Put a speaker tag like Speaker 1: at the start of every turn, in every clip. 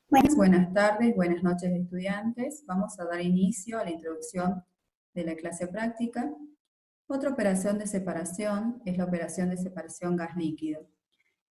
Speaker 1: Buenas tardes, buenas noches estudiantes. Vamos a dar inicio a la introducción de la clase práctica. Otra operación de separación es la operación de separación gas líquido.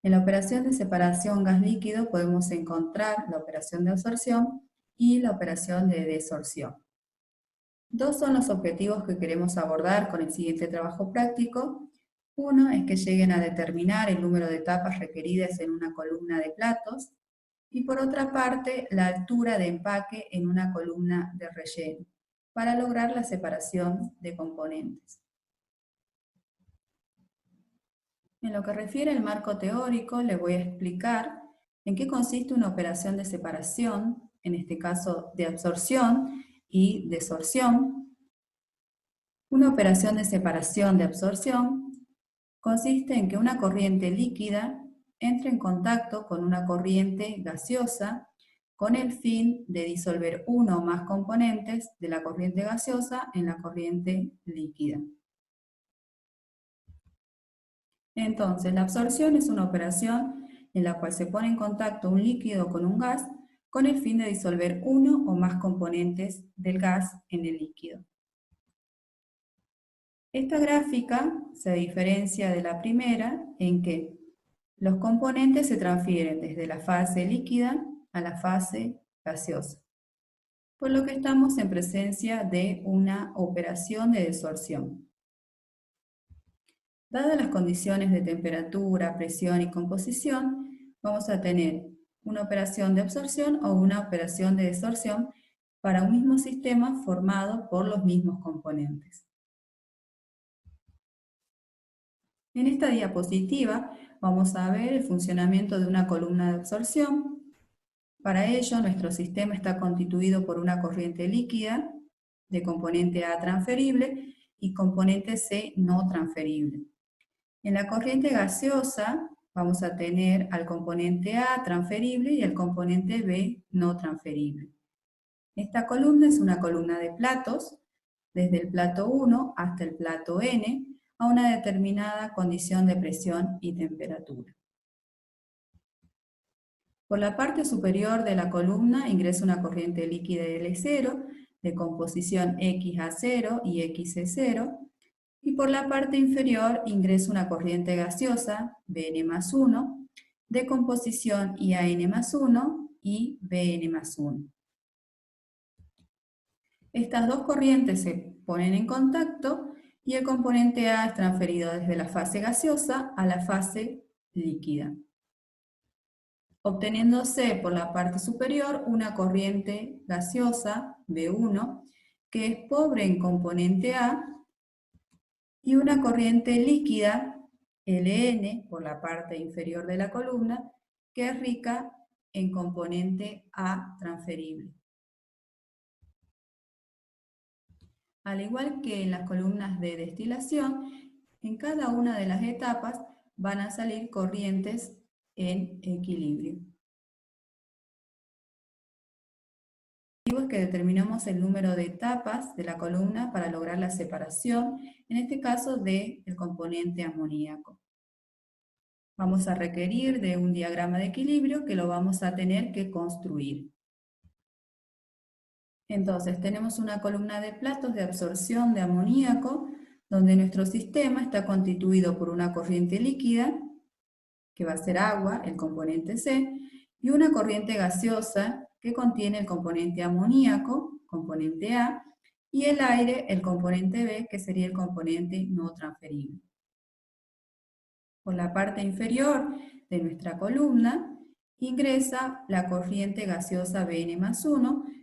Speaker 1: En la operación de separación gas líquido podemos encontrar la operación de absorción y la operación de desorción. Dos son los objetivos que queremos abordar con el siguiente trabajo práctico. Uno es que lleguen a determinar el número de etapas requeridas en una columna de platos, y por otra parte, la altura de empaque en una columna de relleno, para lograr la separación de componentes. En lo que refiere al marco teórico, le voy a explicar en qué consiste una operación de separación, en este caso de absorción y desorción. Una operación de separación de absorción consiste en que una corriente líquida entre en contacto con una corriente gaseosa con el fin de disolver uno o más componentes de la corriente gaseosa en la corriente líquida. Entonces, la absorción es una operación en la cual se pone en contacto un líquido con un gas con el fin de disolver uno o más componentes del gas en el líquido. Esta gráfica se diferencia de la primera en que los componentes se transfieren desde la fase líquida a la fase gaseosa, por lo que estamos en presencia de una operación de desorción. Dadas las condiciones de temperatura, presión y composición, vamos a tener una operación de absorción o una operación de desorción para un mismo sistema formado por los mismos componentes. En esta diapositiva vamos a ver el funcionamiento de una columna de absorción. Para ello, nuestro sistema está constituido por una corriente líquida de componente A transferible y componente C no transferible. En la corriente gaseosa vamos a tener al componente A transferible y al componente B no transferible. Esta columna es una columna de platos, desde el plato 1 hasta el plato N, a una determinada condición de presión y temperatura. Por la parte superior de la columna ingresa una corriente líquida L0 de composición XA0 y XC0, y por la parte inferior ingresa una corriente gaseosa Bn+1 de composición IAN+1 y Bn+1. Estas dos corrientes se ponen en contacto y el componente A es transferido desde la fase gaseosa a la fase líquida, obteniéndose por la parte superior una corriente gaseosa B1 que es pobre en componente A y una corriente líquida Ln por la parte inferior de la columna que es rica en componente A transferible. Al igual que en las columnas de destilación, en cada una de las etapas van a salir corrientes en equilibrio. El objetivo es que determinamos el número de etapas de la columna para lograr la separación, en este caso del componente amoníaco. Vamos a requerir de un diagrama de equilibrio que lo vamos a tener que construir. Entonces, tenemos una columna de platos de absorción de amoníaco, donde nuestro sistema está constituido por una corriente líquida, que va a ser agua, el componente C, y una corriente gaseosa que contiene el componente amoníaco, componente A, y el aire, el componente B, que sería el componente no transferible. Por la parte inferior de nuestra columna ingresa la corriente gaseosa Bn+1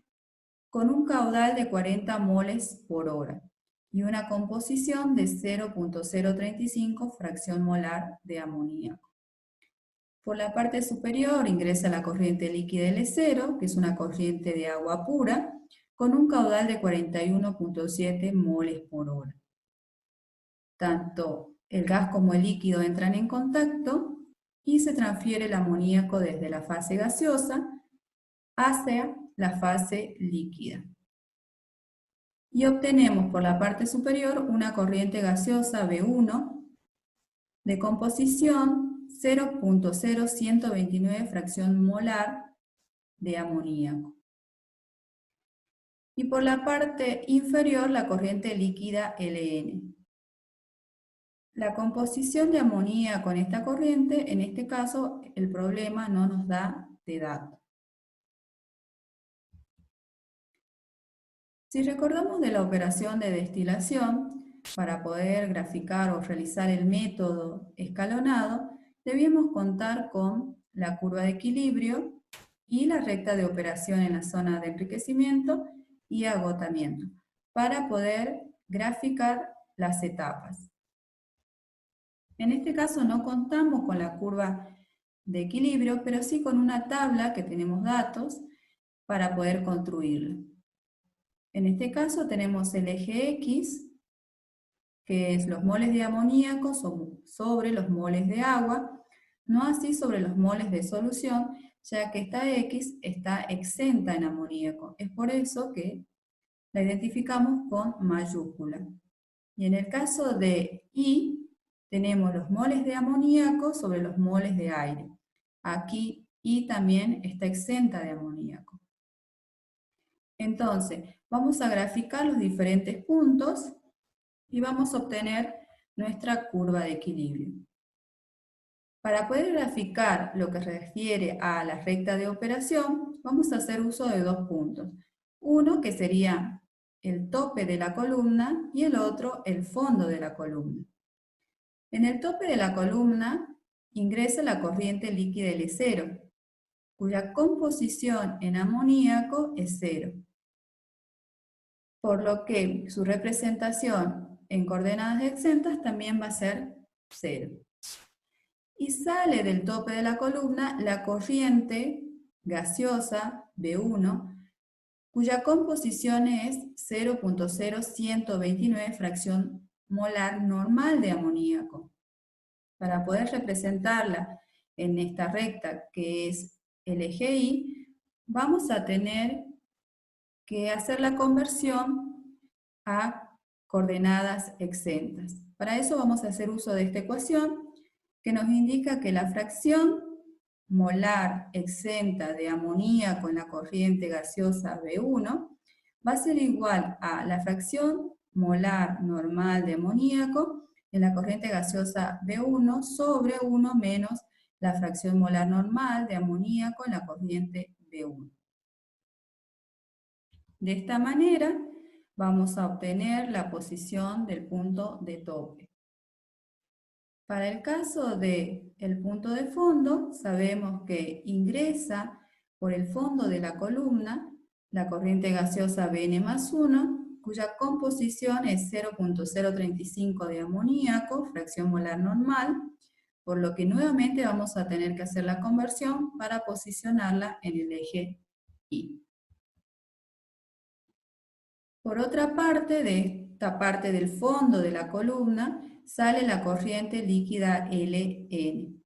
Speaker 1: con un caudal de 40 moles por hora y una composición de 0.035 fracción molar de amoníaco. Por la parte superior ingresa la corriente líquida L0, que es una corriente de agua pura, con un caudal de 41.7 moles por hora. Tanto el gas como el líquido entran en contacto y se transfiere el amoníaco desde la fase gaseosa hacia la fase líquida. Y obtenemos por la parte superior una corriente gaseosa B1 de composición 0.0129 fracción molar de amoníaco. Y por la parte inferior la corriente líquida Ln. La composición de amoníaco en esta corriente, en este caso el problema no nos da de dato. Si recordamos de la operación de destilación, para poder graficar o realizar el método escalonado, debíamos contar con la curva de equilibrio y la recta de operación en la zona de enriquecimiento y agotamiento, para poder graficar las etapas. En este caso no contamos con la curva de equilibrio, pero sí con una tabla que tenemos datos para poder construirla. En este caso tenemos el eje X, que es los moles de amoníaco sobre los moles de agua, no así sobre los moles de solución, ya que esta X está exenta en amoníaco. Es por eso que la identificamos con mayúscula. Y en el caso de Y, tenemos los moles de amoníaco sobre los moles de aire. Aquí Y también está exenta de amoníaco. Entonces, vamos a graficar los diferentes puntos y vamos a obtener nuestra curva de equilibrio. Para poder graficar lo que refiere a la recta de operación, vamos a hacer uso de dos puntos. Uno que sería el tope de la columna y el otro el fondo de la columna. En el tope de la columna ingresa la corriente líquida L0, cuya composición en amoníaco es 0. Por lo que su representación en coordenadas exentas también va a ser 0. Y sale del tope de la columna la corriente gaseosa B1, cuya composición es 0.0129 fracción molar normal de amoníaco. Para poder representarla en esta recta, que es el eje Y, vamos a tener que hacer la conversión a coordenadas exentas. Para eso vamos a hacer uso de esta ecuación que nos indica que la fracción molar exenta de amoníaco en la corriente gaseosa B1 va a ser igual a la fracción molar normal de amoníaco en la corriente gaseosa B1 sobre 1 menos la fracción molar normal de amoníaco en la corriente B1. De esta manera vamos a obtener la posición del punto de tope. Para el caso del punto de fondo, sabemos que ingresa por el fondo de la columna la corriente gaseosa Bn+1, cuya composición es 0.035 de amoníaco, fracción molar normal, por lo que nuevamente vamos a tener que hacer la conversión para posicionarla en el eje Y. Por otra parte, de esta parte del fondo de la columna, sale la corriente líquida Ln,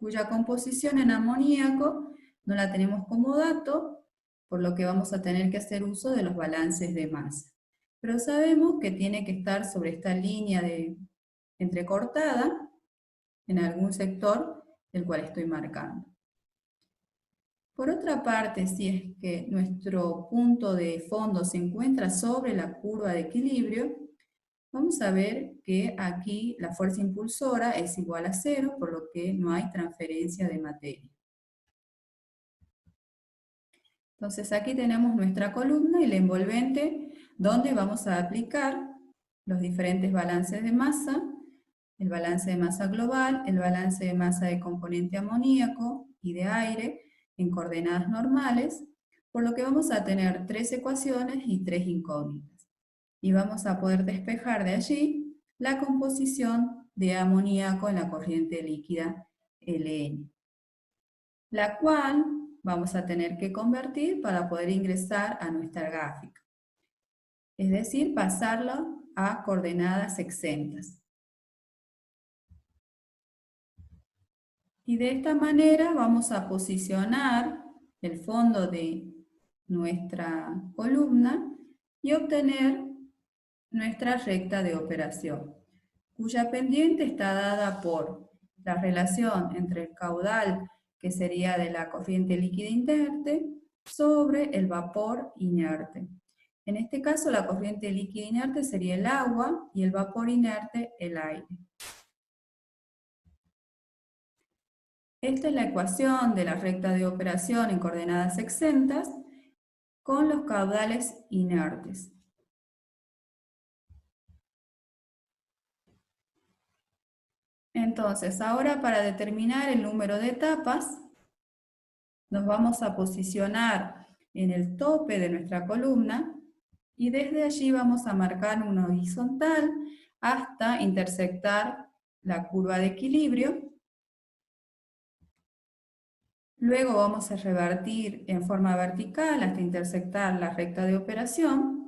Speaker 1: cuya composición en amoníaco no la tenemos como dato, por lo que vamos a tener que hacer uso de los balances de masa. Pero sabemos que tiene que estar sobre esta línea entrecortada en algún sector del cual estoy marcando. Por otra parte, si es que nuestro punto de fondo se encuentra sobre la curva de equilibrio, vamos a ver que aquí la fuerza impulsora es igual a 0, por lo que no hay transferencia de materia. Entonces aquí tenemos nuestra columna y la envolvente donde vamos a aplicar los diferentes balances de masa, el balance de masa global, el balance de masa de componente amoníaco y de aire, en coordenadas normales, por lo que vamos a tener 3 ecuaciones y 3 incógnitas. Y vamos a poder despejar de allí la composición de amoníaco en la corriente líquida Ln, la cual vamos a tener que convertir para poder ingresar a nuestra gráfica. Es decir, pasarla a coordenadas exentas. Y de esta manera vamos a posicionar el fondo de nuestra columna y obtener nuestra recta de operación, cuya pendiente está dada por la relación entre el caudal, que sería de la corriente líquida inerte, sobre el vapor inerte. En este caso, la corriente líquida inerte sería el agua y el vapor inerte el aire. Esta es la ecuación de la recta de operación en coordenadas exentas con los caudales inertes. Entonces, ahora para determinar el número de etapas, nos vamos a posicionar en el tope de nuestra columna y desde allí vamos a marcar una horizontal hasta intersectar la curva de equilibrio. Luego vamos a revertir en forma vertical hasta intersectar la recta de operación.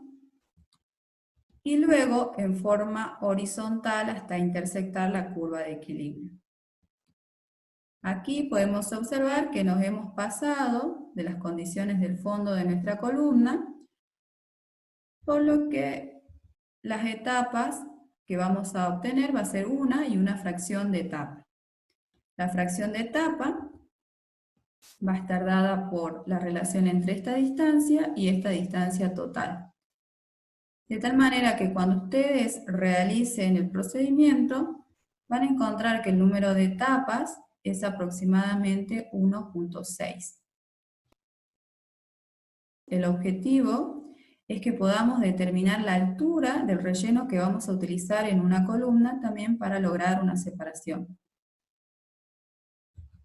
Speaker 1: Y luego en forma horizontal hasta intersectar la curva de equilibrio. Aquí podemos observar que nos hemos pasado de las condiciones del fondo de nuestra columna, por lo que las etapas que vamos a obtener va a ser una y una fracción de etapa. La fracción de etapa va a estar dada por la relación entre esta distancia y esta distancia total. De tal manera que cuando ustedes realicen el procedimiento, van a encontrar que el número de etapas es aproximadamente 1.6. El objetivo es que podamos determinar la altura del relleno que vamos a utilizar en una columna también para lograr una separación.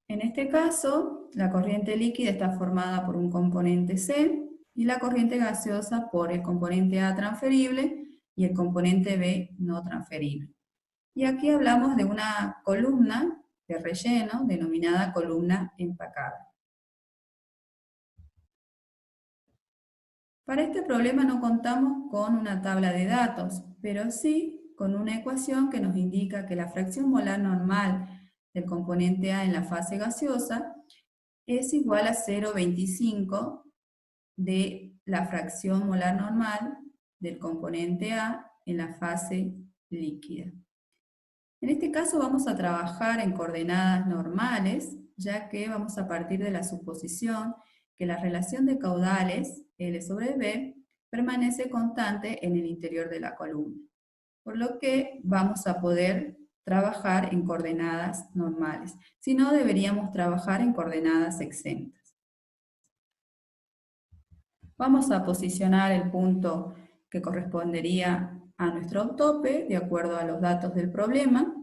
Speaker 1: En este caso, la corriente líquida está formada por un componente C y la corriente gaseosa por el componente A transferible y el componente B no transferible. Y aquí hablamos de una columna de relleno denominada columna empacada. Para este problema no contamos con una tabla de datos, pero sí con una ecuación que nos indica que la fracción molar normal del componente A en la fase gaseosa es igual a 0,25 de la fracción molar normal del componente A en la fase líquida. En este caso vamos a trabajar en coordenadas normales, ya que vamos a partir de la suposición que la relación de caudales, L sobre B, permanece constante en el interior de la columna, por lo que vamos a poder trabajar en coordenadas normales. Si no, deberíamos trabajar en coordenadas exentas. Vamos a posicionar el punto que correspondería a nuestro tope, de acuerdo a los datos del problema.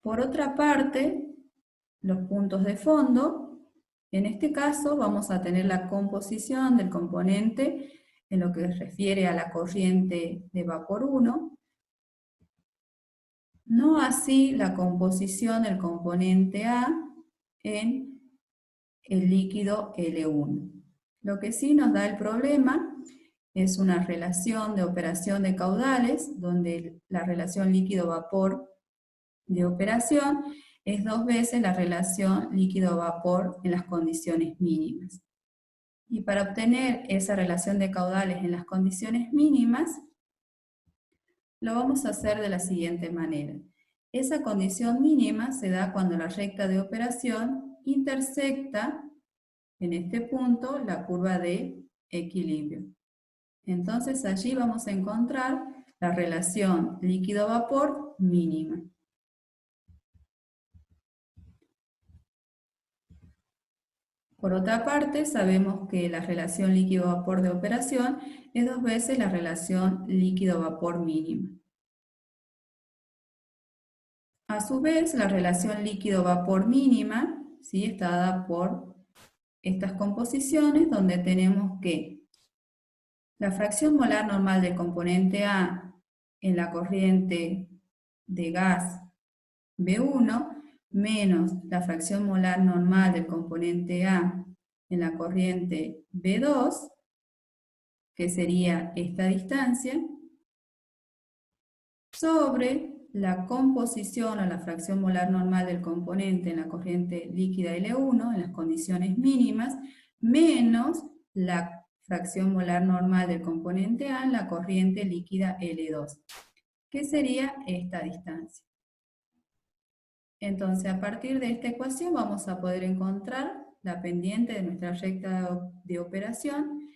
Speaker 1: Por otra parte, los puntos de fondo, en este caso vamos a tener la composición del componente en lo que refiere a la corriente de vapor 1, no así la composición del componente A en el líquido L1. Lo que sí nos da el problema es una relación de operación de caudales, donde la relación líquido-vapor de operación es 2 veces la relación líquido-vapor en las condiciones mínimas. Y para obtener esa relación de caudales en las condiciones mínimas, lo vamos a hacer de la siguiente manera. Esa condición mínima se da cuando la recta de operación intersecta en este punto la curva de equilibrio. Entonces allí vamos a encontrar la relación líquido-vapor mínima. Por otra parte, sabemos que la relación líquido-vapor de operación es 2 veces la relación líquido-vapor mínima. A su vez, la relación líquido-vapor mínima, ¿sí?, está dada por estas composiciones donde tenemos que la fracción molar normal del componente A en la corriente de gas B1 menos la fracción molar normal del componente A en la corriente B2, que sería esta distancia, sobre la composición o la fracción molar normal del componente en la corriente líquida L1 en las condiciones mínimas, menos la fracción molar normal del componente A en la corriente líquida L2, que sería esta distancia. Entonces, a partir de esta ecuación vamos a poder encontrar la pendiente de nuestra recta de operación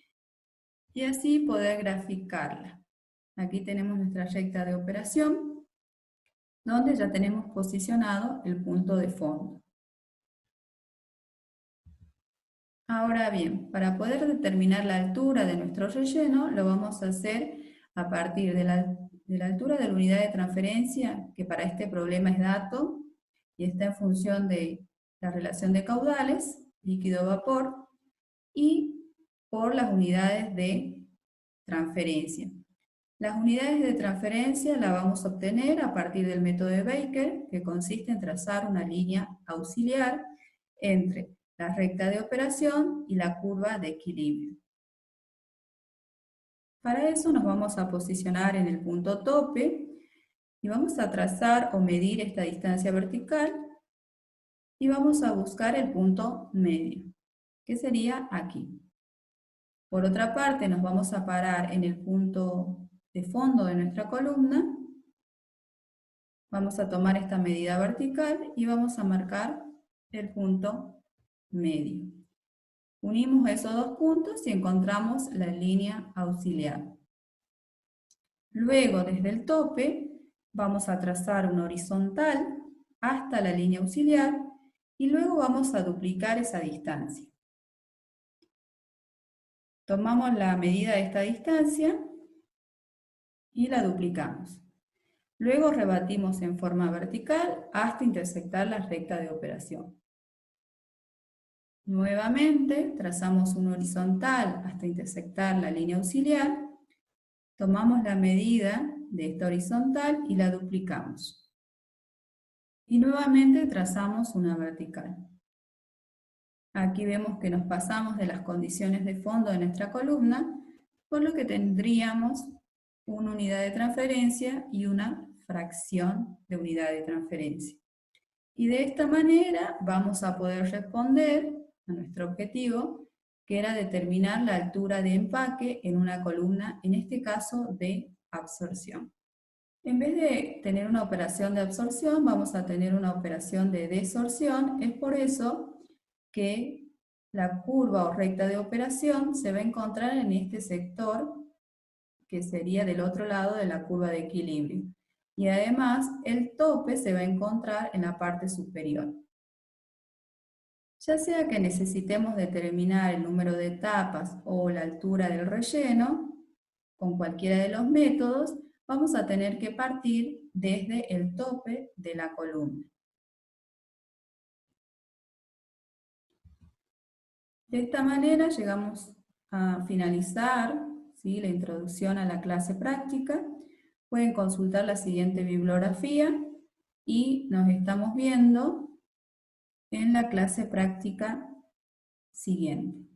Speaker 1: y así poder graficarla. Aquí tenemos nuestra recta de operación, donde ya tenemos posicionado el punto de fondo. Ahora bien, para poder determinar la altura de nuestro relleno, lo vamos a hacer a partir de la altura de la unidad de transferencia, que para este problema es dato, y está en función de la relación de caudales, líquido-vapor, y por las unidades de transferencia. Las unidades de transferencia las vamos a obtener a partir del método de Baker, que consiste en trazar una línea auxiliar entre la recta de operación y la curva de equilibrio. Para eso nos vamos a posicionar en el punto tope y vamos a trazar o medir esta distancia vertical y vamos a buscar el punto medio, que sería aquí. Por otra parte, nos vamos a parar en el punto de fondo de nuestra columna. Vamos a tomar esta medida vertical y vamos a marcar el punto medio. Unimos esos dos puntos y encontramos la línea auxiliar. Luego, desde el tope, vamos a trazar una horizontal hasta la línea auxiliar y luego vamos a duplicar esa distancia. Tomamos la medida de esta distancia y la duplicamos. Luego rebatimos en forma vertical hasta intersectar la recta de operación. Nuevamente trazamos una horizontal hasta intersectar la línea auxiliar, tomamos la medida de esta horizontal y la duplicamos. Y nuevamente trazamos una vertical. Aquí vemos que nos pasamos de las condiciones de fondo de nuestra columna, por lo que tendríamos una unidad de transferencia y una fracción de unidad de transferencia. Y de esta manera vamos a poder responder a nuestro objetivo, que era determinar la altura de empaque en una columna, en este caso de absorción. En vez de tener una operación de absorción, vamos a tener una operación de desorción. Es por eso que la curva o recta de operación se va a encontrar en este sector, que sería del otro lado de la curva de equilibrio. Y además, el tope se va a encontrar en la parte superior. Ya sea que necesitemos determinar el número de etapas o la altura del relleno, con cualquiera de los métodos, vamos a tener que partir desde el tope de la columna. De esta manera llegamos a finalizar, ¿sí?, la introducción a la clase práctica. Pueden consultar la siguiente bibliografía y nos estamos viendo en la clase práctica siguiente.